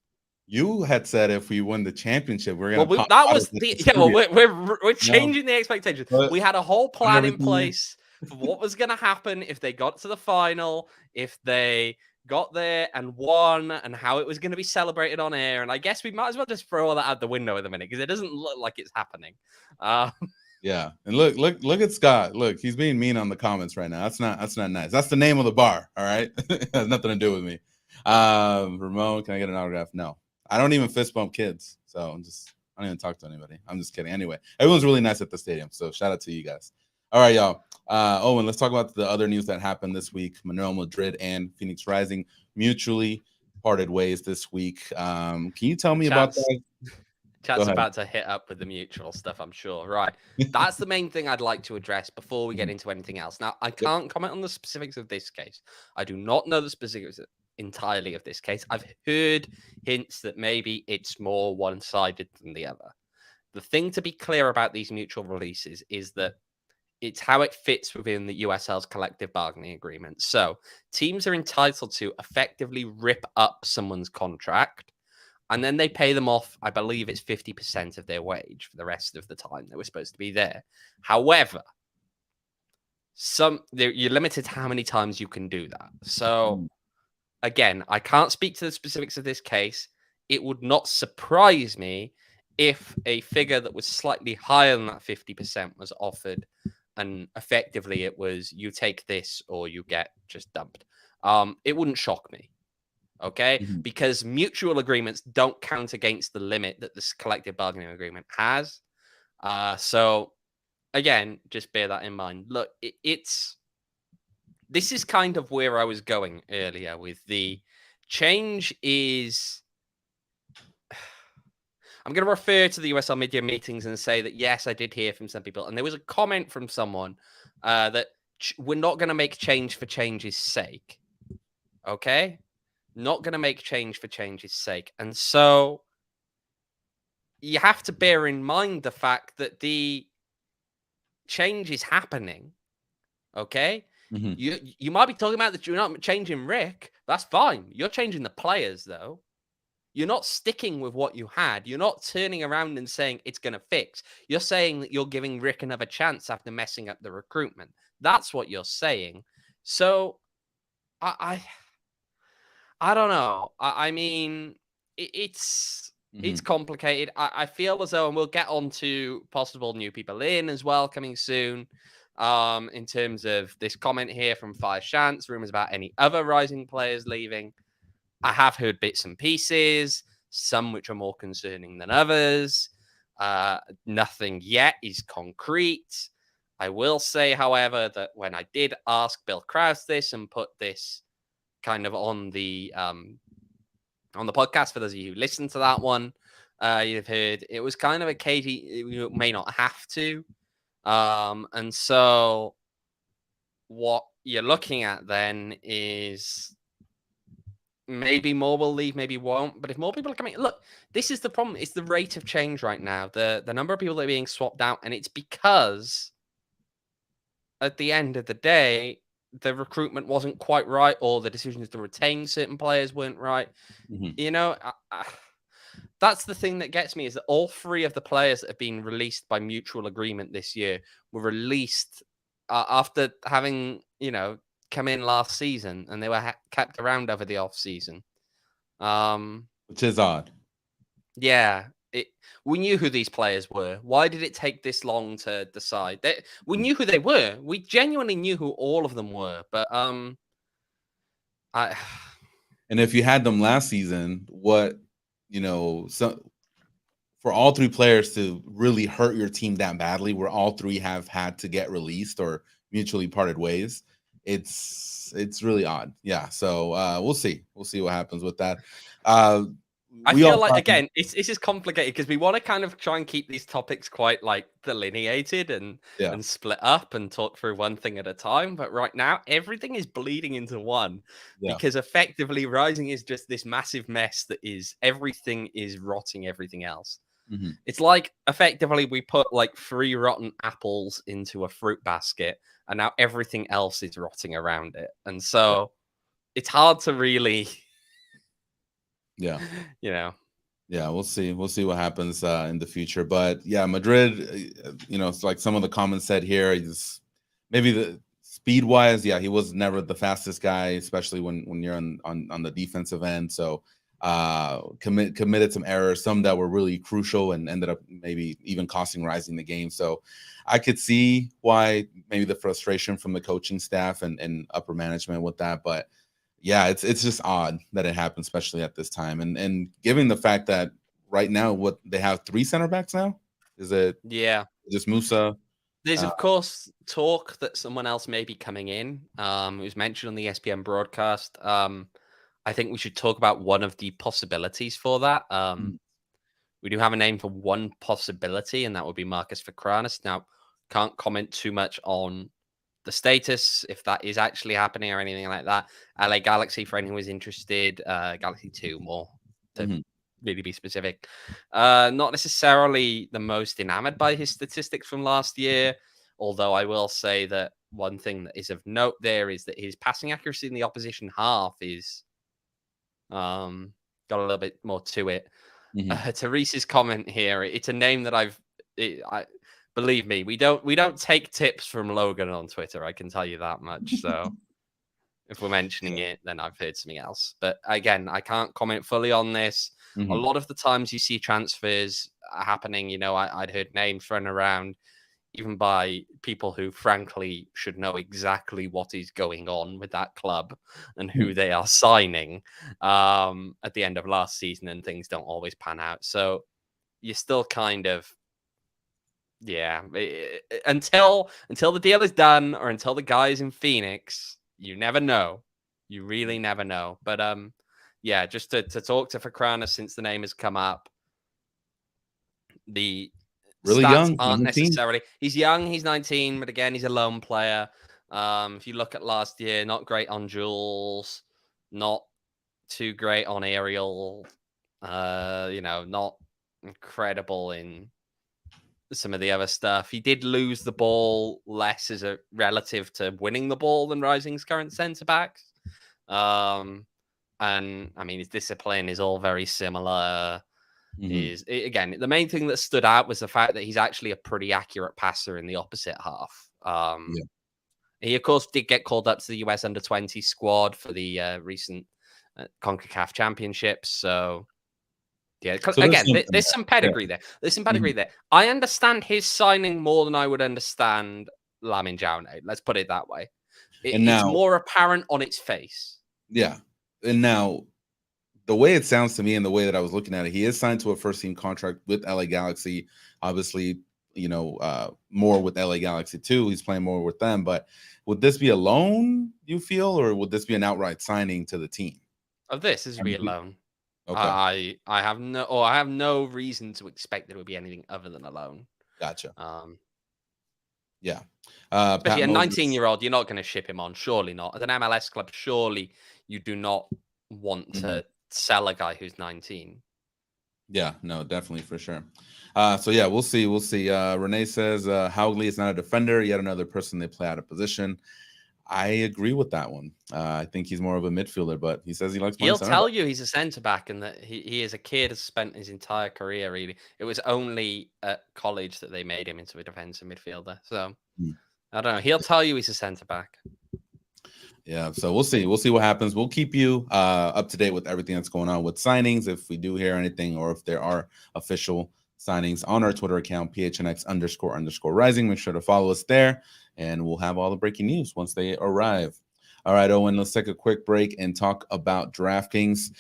You had said if we win the championship, we're gonna. Well, that was the we're changing the expectations. We had a whole plan in place for what was gonna happen if they got to the final, if they got there and won, and how it was going to be celebrated on air. And I guess we might as well just throw all that out the window in a minute because it doesn't look like it's happening. Yeah, and look at Scott. Look, he's being mean on the comments right now. That's not nice. That's the name of the bar. All right, it has nothing to do with me. Ramon, can I get an autograph? No, I don't even fist bump kids, so I don't even talk to anybody. I'm just kidding. Anyway, everyone's really nice at the stadium, so shout out to you guys. All right, y'all. Owain, let's talk about the other news that happened this week. Real Madrid and Phoenix Rising mutually parted ways this week. Can you tell me about that? Chat's about to hit up with the mutual stuff, I'm sure. Right. That's the main thing I'd like to address before we get into anything else. Now, I can't comment on the specifics of this case. I do not know the specifics entirely of this case. I've heard hints that maybe it's more one-sided than the other. The thing to be clear about these mutual releases is that it's how it fits within the USL's collective bargaining agreement. So teams are entitled to effectively rip up someone's contract, and then they pay them off, I believe it's 50% of their wage for the rest of the time they were supposed to be there. However, you're limited to how many times you can do that. So again, I can't speak to the specifics of this case. It would not surprise me if a figure that was slightly higher than that 50% was offered, and effectively it was you take this or you get just dumped. It wouldn't shock me. Okay, because mutual agreements don't count against the limit that this collective bargaining agreement has. So again, just bear that in mind. Look, this is kind of where I was going earlier with the change is. I'm going to refer to the USL media meetings and say that, yes, I did hear from some people. And there was a comment from someone that we're not going to make change for change's sake. Okay? Not going to make change for change's sake. And so you have to bear in mind the fact that the change is happening. Okay? You might be talking about that you're not changing Rick. That's fine. You're changing the players, though. You're not sticking with what you had. You're not turning around and saying it's going to fix. You're saying that you're giving Rick another chance after messing up the recruitment. That's what you're saying. So I don't know. I mean, it's complicated. I feel as though, and we'll get on to possible new people in as well coming soon. In terms of this comment here from Fire Schantz, rumors about any other Rising players leaving. I have heard bits and pieces, some which are more concerning than others. Nothing yet is concrete. I will say, however, that when I did ask Bill Krause this and put this kind of on the podcast, for those of you who listened to that one, you've heard it was kind of a Katie, you may not have to. And so what you're looking at then is maybe more will leave, maybe won't. But if more people are coming, look, this is the problem. It's the rate of change right now. The number of people that are being swapped out, and it's because at the end of the day, the recruitment wasn't quite right, or the decisions to retain certain players weren't right. You know, that's the thing that gets me, is that all three of the players that have been released by mutual agreement this year were released after having, you know, come in last season, and they were kept around over the off season. Which is odd. Yeah. We knew who these players were. Why did it take this long to decide? We knew who they were. We genuinely knew who all of them were. But and if you had them last season, what, you know, so for all three players to really hurt your team that badly, where all three have had to get released or mutually parted ways, it's really odd. Yeah. So we'll see what happens with that. I feel like, again, it's just complicated because we want to kind of try and keep these topics quite like delineated and split up and talk through one thing at a time. But right now, everything is bleeding into one because effectively Rising is just this massive mess that is, everything is rotting everything else. It's like effectively we put like 3 rotten apples into a fruit basket and now everything else is rotting around it. And so it's hard to really... Yeah. You know. Yeah, we'll see what happens in the future. But yeah, Madrid, you know, it's like some of the comments said here, he's maybe the speed wise, he was never the fastest guy, especially when you're on the defensive end. So committed some errors, some that were really crucial and ended up maybe even costing Rising the game. So I could see why maybe the frustration from the coaching staff and upper management with that, but yeah, it's just odd that it happened, especially at this time. And given the fact that right now, what they have 3 center backs now, is it? Yeah, just Musa. There's of course talk that someone else may be coming in. It was mentioned on the ESPN broadcast. I think we should talk about one of the possibilities for that. We do have a name for one possibility, and that would be Marcus Vakranis. Now, can't comment too much on the status, if that is actually happening or anything like that. LA Galaxy, for anyone who's interested, Galaxy 2 more to really be specific. Not necessarily the most enamored by his statistics from last year, although I will say that one thing that is of note there is that his passing accuracy in the opposition half is got a little bit more to it. Teresa's comment here, it's a name that believe me, we don't take tips from Logan on Twitter. I can tell you that much. So if we're mentioning it, then I've heard something else. But again, I can't comment fully on this. A lot of the times you see transfers happening, you know, I'd heard names thrown around, even by people who frankly should know exactly what is going on with that club and who they are signing at the end of last season, and things don't always pan out. So you're still kind of, until the deal is done or until the guy's in Phoenix, you never know. You really never know. But just to talk to Vakranis since the name has come up. The really stats young, aren't 19. necessarily. He's young, he's 19, but again, he's a lone player. If you look at last year, not great on duels, not too great on aerial, not incredible in some of the other stuff. He did lose the ball less as a relative to winning the ball than Rising's current centre backs. And I mean, his discipline is all very similar. Again, the main thing that stood out was the fact that he's actually a pretty accurate passer in the opposite half. He, of course, did get called up to the US under-20 squad for the recent CONCACAF championships. So, yeah, so again, there's some pedigree there. There's some pedigree there. I understand his signing more than I would understand Lamin Jaune. Let's put it that way. It's more apparent on its face. Yeah. And now, the way it sounds to me and the way that I was looking at it, he is signed to a first team contract with LA Galaxy. Obviously, more with LA Galaxy too. He's playing more with them. But would this be a loan, you feel, or would this be an outright signing to the team? This is be a loan. Okay. I have no reason to expect there would be anything other than a loan. Gotcha. Yeah. Especially a 19-year-old, you're not going to ship him on. Surely not. As an MLS club, surely you do not want to sell a guy who's 19. Yeah, no, definitely for sure. So yeah, we'll see. Renee says Haugley is not a defender, yet another person they play out of position. I agree with that one. I think he's more of a midfielder, but he says he likes. He'll tell you he's a centre back, and that he is a kid has spent his entire career. Really, it was only at college that they made him into a defensive midfielder. So I don't know. He'll tell you he's a centre back. Yeah, so we'll see. We'll see what happens. We'll keep you up to date with everything that's going on with signings. If we do hear anything, or if there are official signings on our Twitter account, PHNX__rising. Make sure to follow us there, and we'll have all the breaking news once they arrive. All right, Owen, let's take a quick break and talk about DraftKings.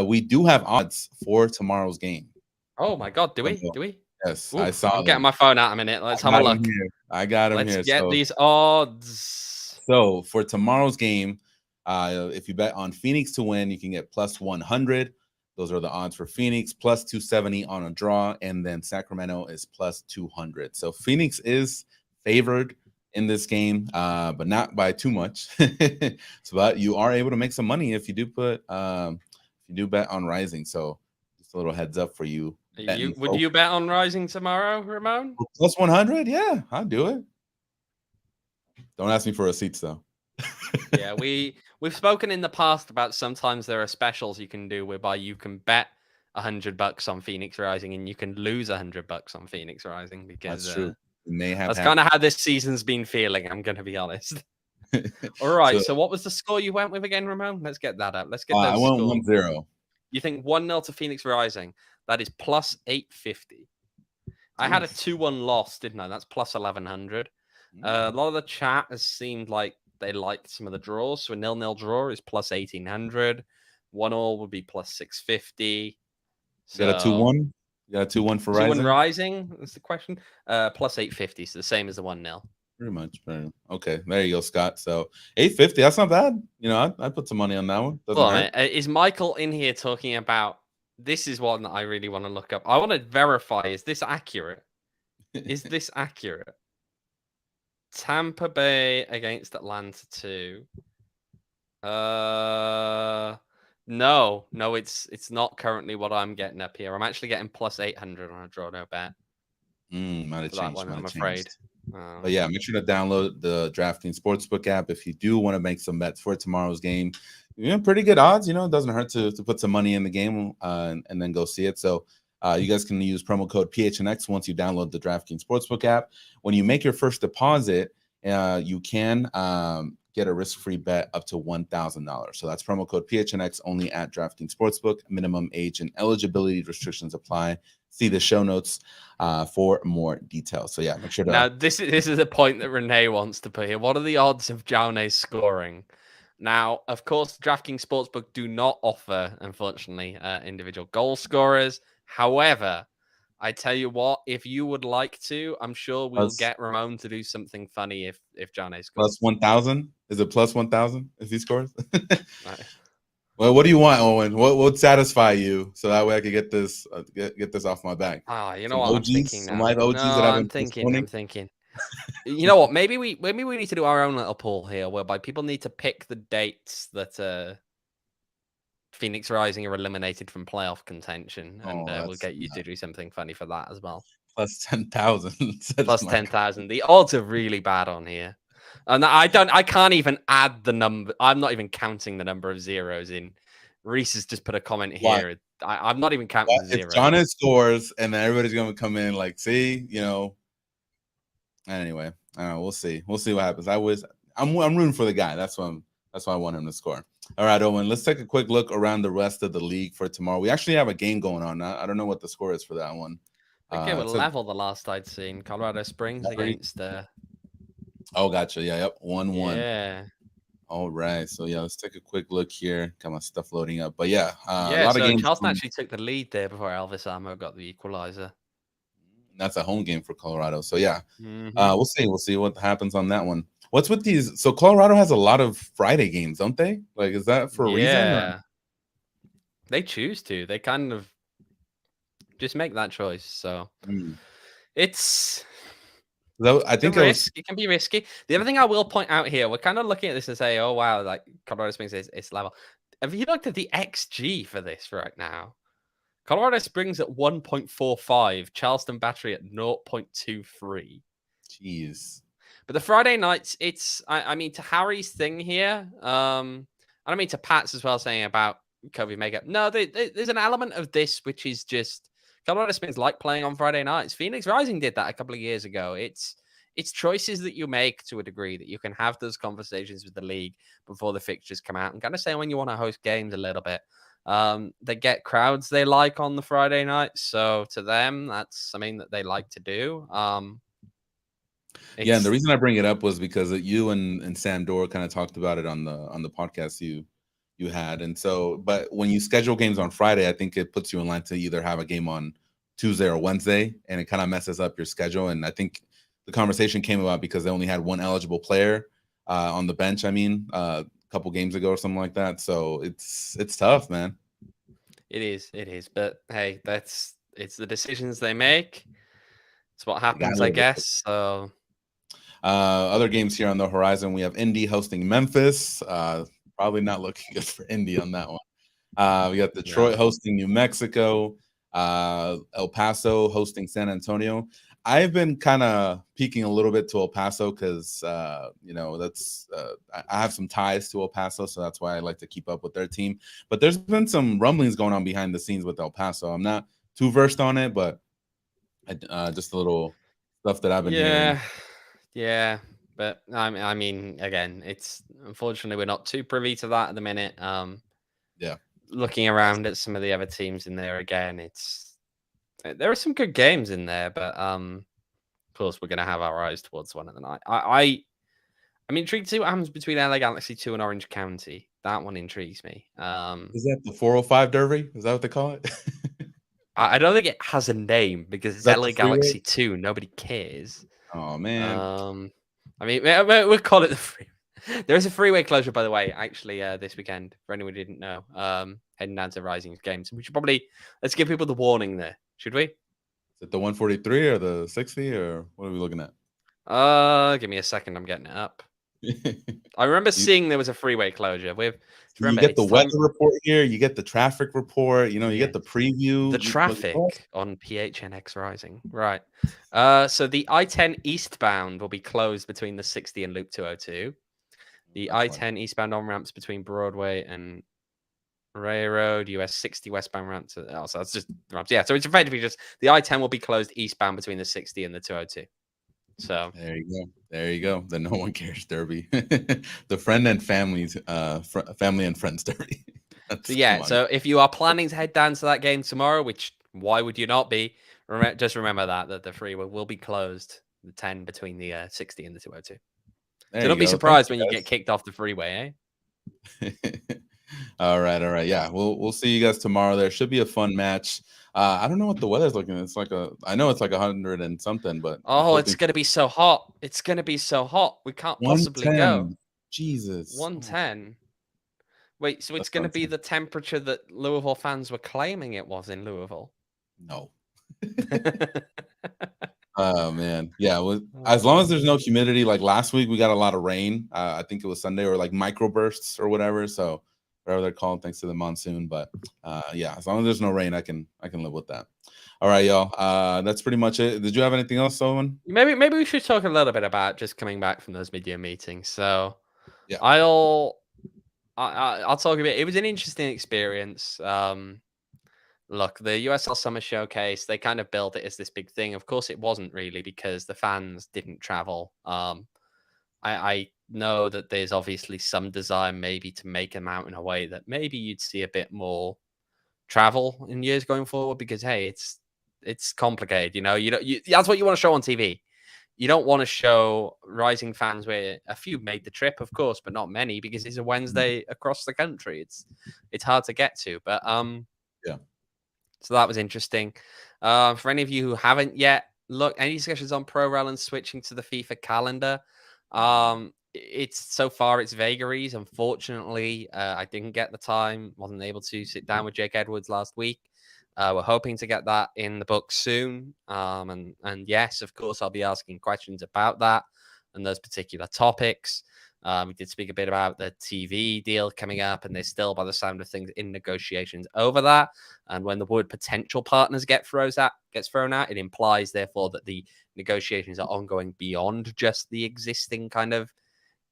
We do have odds for tomorrow's game. Oh my God, do we? Yes, Ooh, I saw. I'm getting my phone out in a minute. Let's have a look. I got him here. Let's get these odds. So for tomorrow's game, if you bet on Phoenix to win, you can get plus 100. Those are the odds for Phoenix, plus 270 on a draw, and then Sacramento is plus 200. So Phoenix is favored in this game, but not by too much. But you are able to make some money if you do bet on Rising. So just a little heads up for you. Would you bet on Rising tomorrow, Ramon? Plus 100? Yeah, I'll do it. Don't ask me for receipts though. Yeah, we've spoken in the past about sometimes there are specials you can do whereby you can bet $100 on Phoenix Rising and you can lose $100 on Phoenix Rising because that's true. That's kind of how this season's been feeling. I'm going to be honest. All right. So what was the score you went with again, Ramon? Let's get that up. Let's get those I went 1-0. You think 1-0 to Phoenix Rising? That is plus 850. I had a 2-1 loss, didn't I? That's plus 1100. A lot of the chat has seemed like they liked some of the draws. So a 0-0 draw is plus 1800. 1-1 would be plus 650. So, got a 2-1? You got a 2-1 for Rising? 2-1 Rising is the question. Plus 850, so the same as the 1-0. Pretty much. Okay, there you go, Scott. So 850, that's not bad. I put some money on that one. Is Michael in here talking about? This is one that I really want to look up. I want to verify. Is this accurate? Is this accurate? Tampa Bay against Atlanta 2. No, it's not currently what I'm getting up here. I'm actually getting plus 800 on a draw no bet. Might have changed. I'm afraid. But yeah, make sure to download the DraftKings Sportsbook app if you do want to make some bets for tomorrow's game. Pretty good odds. It doesn't hurt to put some money in the game and then go see it. So you guys can use promo code PHNX once you download the DraftKings Sportsbook app. When you make your first deposit, you can get a risk-free bet up to $1,000. So that's promo code PHNX only at DraftKings Sportsbook. Minimum age and eligibility restrictions apply. See the show notes for more details. So yeah, make sure to. Now this is a point that Renee wants to put here. What are the odds of Jauné scoring? Now, of course, DraftKings Sportsbook do not offer, unfortunately, individual goal scorers. However, I tell you what, if you would like to, I'm sure we'll get Ramon to do something funny if Jauné scores. Plus 1,000? Is it plus 1,000 if he scores? Right. Well, what do you want, Owen? What would satisfy you so that way I could get this off my back? You know what I'm thinking now. I'm thinking. You know what? Maybe we need to do our own little poll here, whereby people need to pick the dates that Phoenix Rising are eliminated from playoff contention, and we'll get you to do something funny for that as well. Plus 10,000. Plus 10,000. The odds are really bad on here. And I can't even add the number. I'm not even counting the number of zeros in. Reese has just put a comment here. I'm not even counting the zeros. If Jauné scores, and then everybody's going to come in like, see, Anyway, we'll see. We'll see what happens. I'm rooting for the guy. That's why I want him to score. All right, Owen, let's take a quick look around the rest of the league for tomorrow. We actually have a game going on. I don't know what the score is for that one. I think it was level the last I'd seen. Colorado Springs against Oh, gotcha. Yeah, yep. 1-1. Yeah. All right. So yeah, let's take a quick look here. Got my stuff loading up. But yeah, a Yeah, lot of so games. Charleston actually took the lead there before Elvis Amo got the equalizer. That's a home game for Colorado. So yeah, Mm-hmm. we'll see. We'll see what happens on that one. What's with these? So Colorado has a lot of Friday games, don't they? Like, is that for a reason? Or? Yeah, they choose to. They kind of just make that choice. So Mm. it's I a think risk. It can be risky. The other thing I will point out here, we're kind of looking at this and say, oh wow, like Colorado Springs is it's level. Have you looked at the XG for this right now? Colorado Springs at 1.45, Charleston Battery at 0.23. Jeez. But the Friday nights, it's I mean to Harry's thing here. I mean to Pat's as well saying about COVID makeup. No, there's an element of this which is just Colorado Springs like playing on Friday nights. Phoenix Rising did that a couple of years ago. It's choices that you make to a degree that you can have those conversations with the league before the fixtures come out and kind of say when you want to host games a little bit. They get crowds they like on the Friday night, so to them that's something that they like to do. Yeah, and the reason I bring it up was because you and Sam Dorr kind of talked about it on the podcast you had, and so but when you schedule games on Friday, I think it puts you in line to either have a game on Tuesday or Wednesday, and it kind of messes up your schedule. And I think the conversation came about because they only had one eligible player on the bench. I mean, a couple games ago or something like that. So it's tough, man. It is. But hey, it's the decisions they make. It's what happens, I guess. So other games here on the horizon, we have Indy hosting Memphis. Probably not looking good for Indy on that one. We got Detroit hosting New Mexico. El Paso hosting San Antonio. I've been kind of peeking a little bit to El Paso because that's I have some ties to El Paso, so that's why I like to keep up with their team. But there's been some rumblings going on behind the scenes with El Paso. I'm not too versed on it, but just a little stuff that I've been hearing. Yeah, but I mean, again, it's unfortunately we're not too privy to that at the minute. Yeah, looking around at some of the other teams in there again, there are some good games in there, but of course we're going to have our eyes towards one of the night. I'm intrigued to see what happens between LA Galaxy 2 and Orange County. That one intrigues me. Is that the 405 Derby? Is that what they call it? I don't think it has a name because it's LA Galaxy 2. Nobody cares. Oh man. I mean, we'll call it the free. There is a freeway closure, by the way, actually, this weekend, for anyone who didn't know, heading down to Rising's games. We should probably, let's give people the warning there, should we? Is it the 143 or the 60 or what are we looking at? Give me a second. I'm getting it up. I remember seeing there was a freeway closure. You get the weather report here. You get the traffic report. You get the preview. The traffic on PHNX Rising. Right. So the I-10 eastbound will be closed between the 60 and Loop 202. The I-10 eastbound on-ramps between Broadway and Railroad, US 60 westbound ramp to so that's just ramps. Yeah, so it's effectively just the I-10 will be closed eastbound between the 60 and the 202. So there you go. The no one cares derby. The friend and families, family and friends derby. So if you are planning to head down to that game tomorrow, which why would you not be? Just remember that the freeway will be closed, the 10 between the 60 and the 202. So don't be surprised when you get kicked off the freeway, eh? All right. Yeah, we'll see you guys tomorrow. There should be a fun match. I don't know what the weather's looking. I know it's like 100 and something, but it's gonna be so hot. It's gonna be so hot. We can't possibly go. Jesus. 110. Wait, so it's gonna be the temperature that Louisville fans were claiming it was in Louisville? No. Oh man, yeah. As long as there's no humidity, like last week we got a lot of rain. I think it was Sunday or like microbursts or whatever. So whatever they're called, thanks to the monsoon. But yeah, as long as there's no rain, I can live with that. All right, y'all. That's pretty much it. Did you have anything else, Owen? Maybe we should talk a little bit about just coming back from those mid-year meetings. So yeah, I'll talk a bit. It was an interesting experience. Look, the USL Summer Showcase, they kind of built it as this big thing. Of course, it wasn't really because the fans didn't travel. I know that there's obviously some desire maybe to make them out in a way that maybe you'd see a bit more travel in years going forward because, hey, it's complicated. That's what you want to show on TV. you don't want to show Rising fans where a few made the trip, of course, but not many because it's a Wednesday across the country. It's hard to get to, but Yeah. So that was interesting. For any of you who haven't yet, look, any discussions on Pro Rel and switching to the FIFA calendar? It's so far it's vagaries. Unfortunately, I didn't get the time, wasn't able to sit down with Jake Edwards last week. We're hoping to get that in the book soon. And yes, of course, I'll be asking questions about that and those particular topics. We did speak a bit about the TV deal coming up, and they're still, by the sound of things, in negotiations over that. And when the word potential partners gets thrown out, it implies, therefore, that the negotiations are ongoing beyond just the existing kind of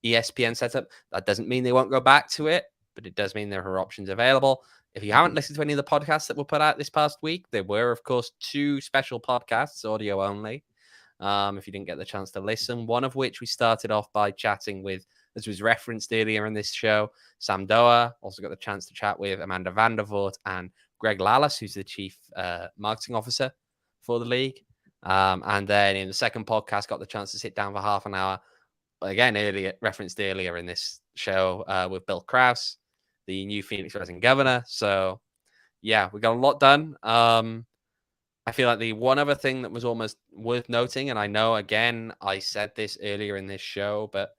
ESPN setup. That doesn't mean they won't go back to it, but it does mean there are options available. If you haven't listened to any of the podcasts that were put out this past week, there were, of course, 2 special podcasts, audio only. If you didn't get the chance to listen, one of which we started off by chatting with, as was referenced earlier in this show, Sam Doa. Also got the chance to chat with Amanda Vandervoort and Greg Lallis, who's the chief marketing officer for the league. And then in the second podcast, got the chance to sit down for half an hour, again, referenced earlier in this show, with Bill Krause, the new Phoenix Rising governor. So, yeah, we got a lot done. I feel like the one other thing that was almost worth noting, and I know, again, I said this earlier in this show, but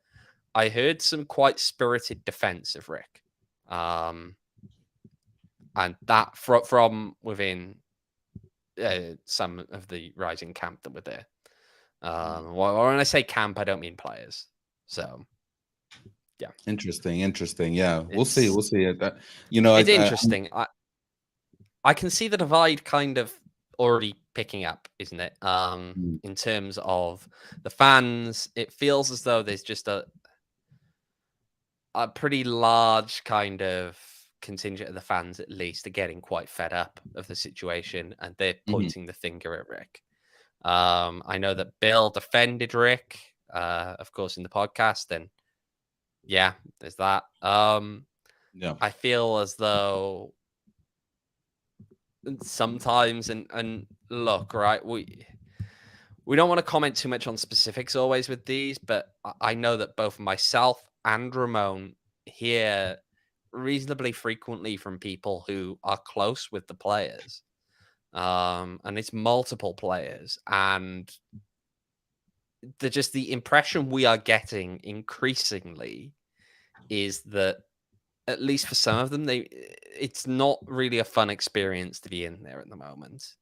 I heard some quite spirited defense of Rick. And that from within some of the Rising camp that were there. When I say camp, I don't mean players. So, yeah. Interesting. Yeah, we'll see. That, it's interesting. I can see the divide kind of already picking up, isn't it? In terms of the fans, it feels as though there's just a pretty large kind of contingent of the fans, at least, are getting quite fed up of the situation, and they're pointing the finger at Rick. I know that Bill defended Rick, of course, in the podcast, and yeah, there's that. Yeah. I feel as though sometimes, and look, right, we don't want to comment too much on specifics always with these, but I know that both myself and Ramon hear reasonably frequently from people who are close with the players. And it's multiple players, and the impression we are getting increasingly is that, at least for some of them, it's not really a fun experience to be in there at the moment.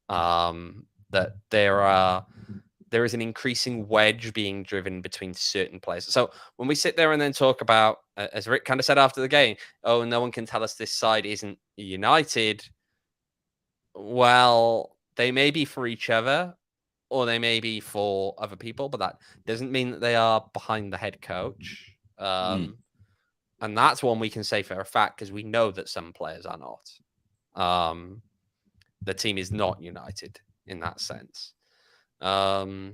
That there is an increasing wedge being driven between certain players. So when we sit there and then talk about, as Rick kind of said after the game, oh, no one can tell us this side isn't united. Well, they may be for each other, or they may be for other people, but that doesn't mean that they are behind the head coach. And that's one we can say for a fact, because we know that some players are not. The team is not united in that sense. I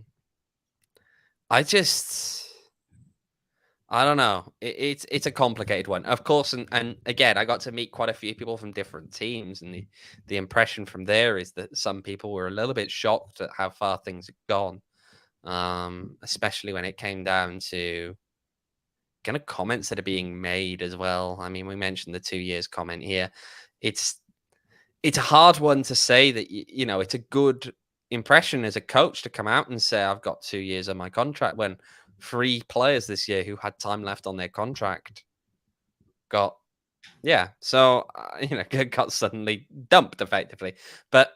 don't know. It's a complicated one, of course, and again, I got to meet quite a few people from different teams, and the impression from there is that some people were a little bit shocked at how far things had gone, especially when it came down to kind of comments that are being made as well. I mean, we mentioned the 2 years comment here. It's a hard one to say that, it's a good impression as a coach to come out and say, I've got 2 years on my contract, when 3 players this year who had time left on their contract got suddenly dumped effectively. But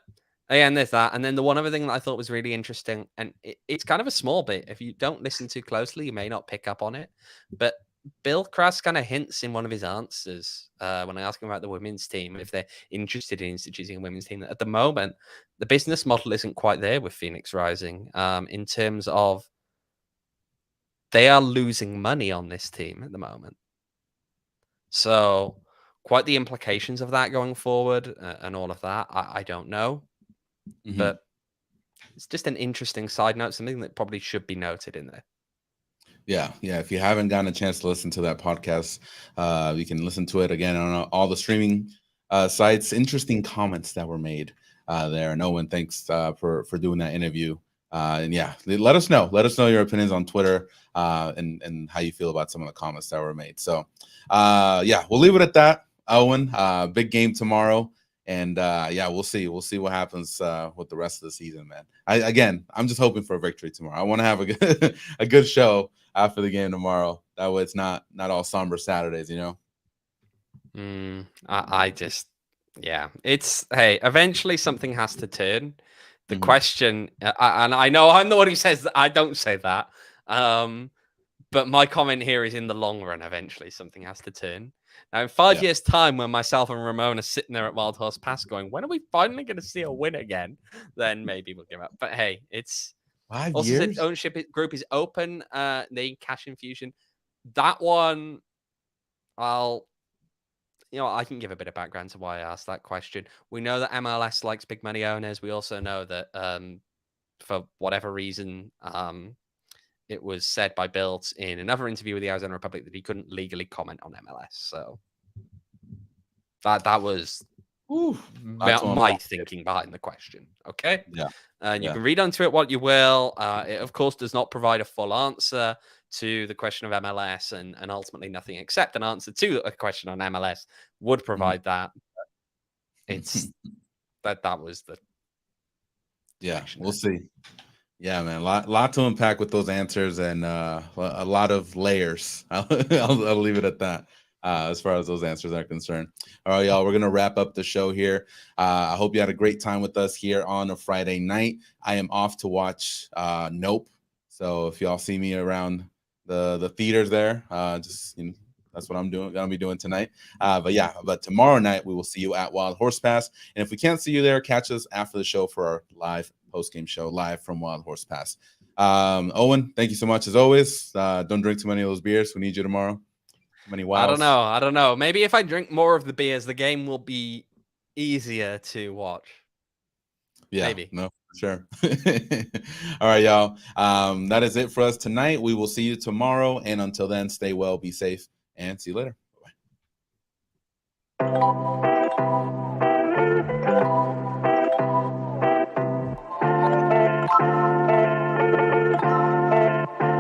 again, there's that. And then the one other thing that I thought was really interesting, and it's kind of a small bit. If you don't listen too closely, you may not pick up on it. But Bill Krause kind of hints in one of his answers when I ask him about the women's team, if they're interested in instituting a women's team, that at the moment, the business model isn't quite there with Phoenix Rising, in terms of they are losing money on this team at the moment. So quite the implications of that going forward and all of that, I don't know. But it's just an interesting side note, something that probably should be noted in there. Yeah. If you haven't gotten a chance to listen to that podcast, you can listen to it again on all the streaming sites. Interesting comments that were made there. And Owen, thanks for doing that interview And yeah, let us know your opinions on Twitter, and how you feel about some of the comments that were made. So yeah, we'll leave it at that. Owen, big game tomorrow. And yeah, we'll see what happens with the rest of the season, man. I'm just hoping for a victory tomorrow. I want to have a good show after the game tomorrow. That way it's not all somber Saturdays, you know. I just, yeah, it's, hey, eventually something has to turn. The question, and I know I'm the one who says that, I don't say that, but my comment here is, in the long run, eventually something has to turn. Now, in 5 years' time, when myself and Ramon are sitting there at Wild Horse Pass going, when are we finally going to see a win again? Then maybe we'll give up. But hey, it's 5 also years. said ownership group is open. They cash infusion. That one, I can give a bit of background to why I asked that question. We know that MLS likes big money owners. We also know that for whatever reason, it was said by Bilt in another interview with the Arizona Republic that he couldn't legally comment on MLS. So that was my thinking behind the question. Okay. Yeah. And you can read onto it what you will. It, of course, does not provide a full answer to the question of MLS, and ultimately nothing except an answer to a question on MLS would provide that. It's that was the. Yeah, we'll see. Yeah, man, lot to unpack with those answers, and a lot of layers. I'll leave it at that. As far as those answers are concerned. All right, y'all, we're going to wrap up the show here. I hope you had a great time with us here on a Friday night. I am off to watch Nope. So if y'all see me around the theaters there, just, that's what I'm going to be doing tonight. But tomorrow night, we will see you at Wild Horse Pass. And if we can't see you there, catch us after the show for our live post-game show, live from Wild Horse Pass. Owen, thank you so much as always. Don't drink too many of those beers. We need you tomorrow. I don't know. Maybe if I drink more of the beers, the game will be easier to watch. Yeah, maybe. No, sure. All right, y'all. That is it for us tonight. We will see you tomorrow. And until then, stay well, be safe, and see you later. Bye-bye.